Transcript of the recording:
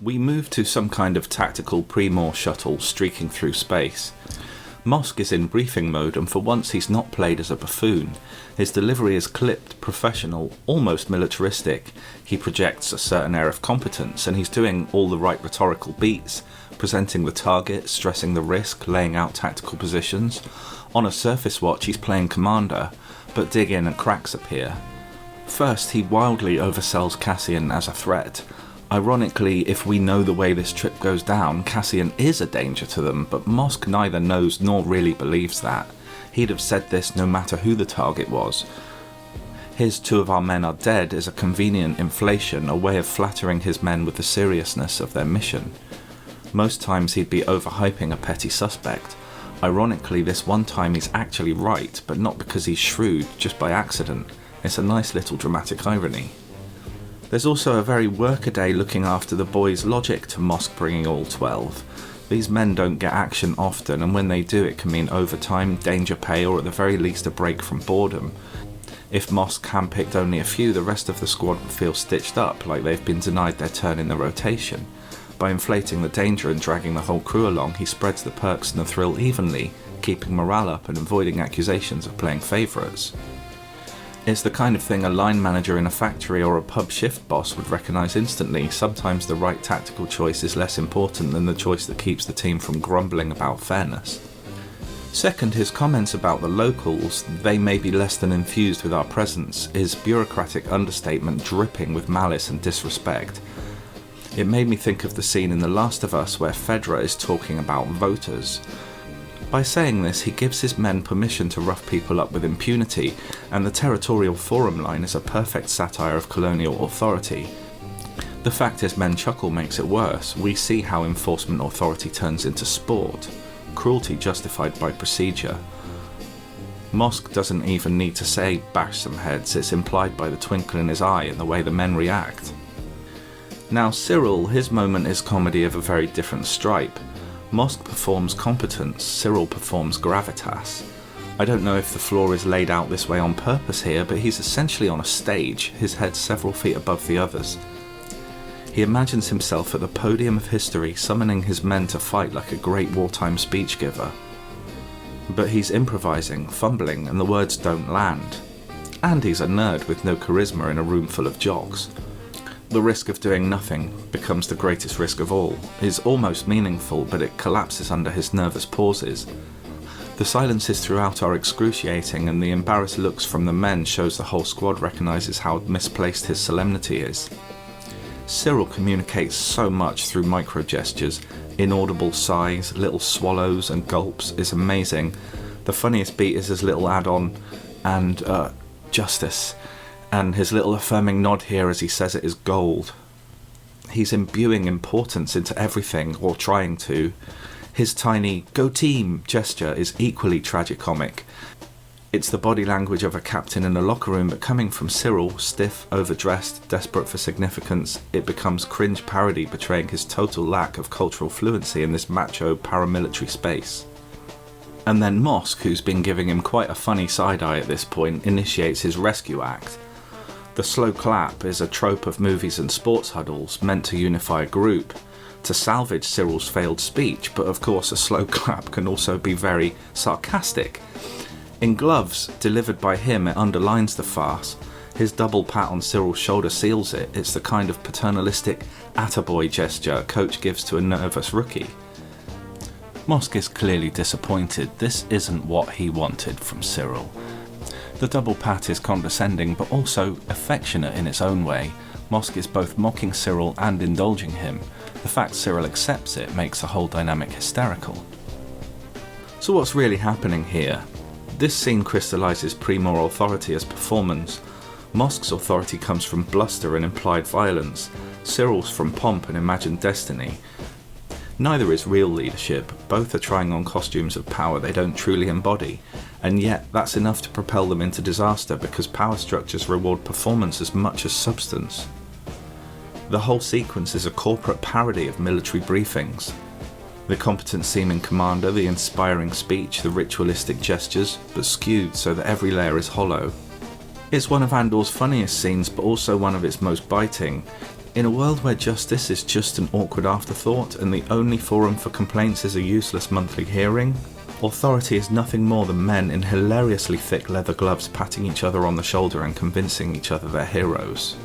We move to some kind of tactical Primor shuttle streaking through space. Mosk is in briefing mode, and for once he's not played as a buffoon. His delivery is clipped, professional, almost militaristic. He projects a certain air of competence, and he's doing all the right rhetorical beats, presenting the target, stressing the risk, laying out tactical positions. On a surface watch he's playing commander, but dig in and cracks appear. First, he wildly oversells Cassian as a threat. Ironically, if we know the way this trip goes down, Cassian is a danger to them, but Mosk neither knows nor really believes that. He'd have said this no matter who the target was. His "two of our men are dead" is a convenient inflation, a way of flattering his men with the seriousness of their mission. Most times he'd be overhyping a petty suspect. Ironically, this one time he's actually right, but not because he's shrewd, just by accident. It's a nice little dramatic irony. There's also a very workaday looking after the boys' logic to Mosk bringing all 12. These men don't get action often, and when they do it can mean overtime, danger pay, or at the very least a break from boredom. If Mosk handpicked only a few, the rest of the squad would feel stitched up, like they've been denied their turn in the rotation. By inflating the danger and dragging the whole crew along, he spreads the perks and the thrill evenly, keeping morale up and avoiding accusations of playing favourites. It's the kind of thing a line manager in a factory or a pub shift boss would recognise instantly. Sometimes the right tactical choice is less important than the choice that keeps the team from grumbling about fairness. Second, his comments about the locals, they may be less than infused with our presence, is bureaucratic understatement dripping with malice and disrespect. It made me think of the scene in The Last of Us where Fedra is talking about voters. By saying this, he gives his men permission to rough people up with impunity, and the territorial forum line is a perfect satire of colonial authority. The fact his men chuckle makes it worse. We see how enforcement authority turns into sport, cruelty justified by procedure. Mosk doesn't even need to say "bash some heads," it's implied by the twinkle in his eye and the way the men react. Now Syril, his moment is comedy of a very different stripe. Mosk performs competence, Syril performs gravitas. I don't know if the floor is laid out this way on purpose here, but he's essentially on a stage, his head several feet above the others. He imagines himself at the podium of history, summoning his men to fight like a great wartime speech giver. But he's improvising, fumbling, and the words don't land. And he's a nerd with no charisma in a room full of jocks. The risk of doing nothing becomes the greatest risk of all, is almost meaningful, but it collapses under his nervous pauses. The silences throughout are excruciating, and the embarrassed looks from the men shows the whole squad recognises how misplaced his solemnity is. Syril communicates so much through micro-gestures. Inaudible sighs, little swallows and gulps is amazing. The funniest beat is his little add-on, and justice. And his little affirming nod here as he says it is gold. He's imbuing importance into everything, or trying to. His tiny "go team" gesture is equally tragicomic. It's the body language of a captain in a locker room, but coming from Syril, stiff, overdressed, desperate for significance, it becomes cringe parody betraying his total lack of cultural fluency in this macho paramilitary space. And then Mosk, who's been giving him quite a funny side-eye at this point, initiates his rescue act. The slow clap is a trope of movies and sports huddles meant to unify a group, to salvage Cyril's failed speech, but of course a slow clap can also be very sarcastic. In Gloves, delivered by him, it underlines the farce. His double pat on Cyril's shoulder seals it. It's the kind of paternalistic attaboy gesture a coach gives to a nervous rookie. Mosk is clearly disappointed. This isn't what he wanted from Syril. The double pat is condescending, but also affectionate in its own way. Mosk is both mocking Syril and indulging him. The fact Syril accepts it makes the whole dynamic hysterical. So what's really happening here? This scene crystallises Primor authority as performance. Mosk's authority comes from bluster and implied violence. Cyril's from pomp and imagined destiny. Neither is real leadership. Both are trying on costumes of power they don't truly embody. And yet, that's enough to propel them into disaster because power structures reward performance as much as substance. The whole sequence is a corporate parody of military briefings. The competent seeming commander, the inspiring speech, the ritualistic gestures, but skewed so that every layer is hollow. It's one of Andor's funniest scenes, but also one of its most biting. In a world where justice is just an awkward afterthought and the only forum for complaints is a useless monthly hearing, authority is nothing more than men in hilariously thick leather gloves patting each other on the shoulder and convincing each other they're heroes.